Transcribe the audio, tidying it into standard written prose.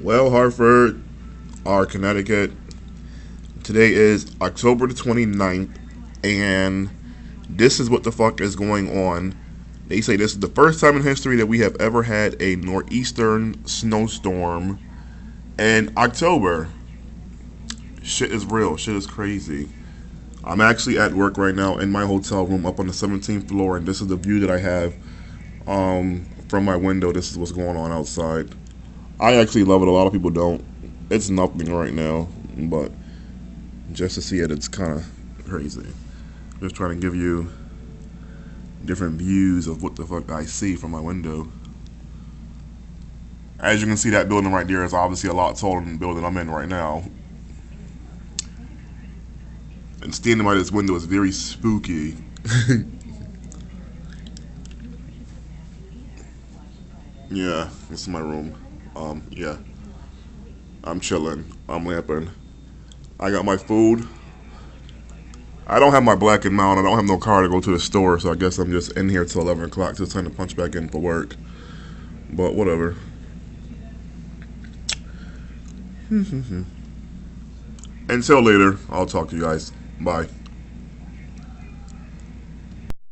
Well, Hartford, our Connecticut, today is October the 29th, and this is what the fuck is going on. They say this is the first time in history that we have ever had a northeastern snowstorm in October. Shit is real. Shit is crazy. I'm actually at work right now in my hotel room up on the 17th floor, and this is the view that I have from my window. This is what's going on outside. I actually love it. A lot of people don't. It's nothing right now, but just to see it, it's kind of crazy. Just trying to give you different views of what the fuck I see from my window. As you can see, that building right there is obviously a lot taller than the building I'm in right now. And standing by this window is very spooky. Yeah, this is my room. Yeah, I'm chilling. I'm lamping. I got my food. I don't have my Black and Mountain. I don't have no car to go to the store, so I guess I'm just in here till 11 o'clock. So it's time to punch back in for work. But whatever. Until later, I'll talk to you guys. Bye.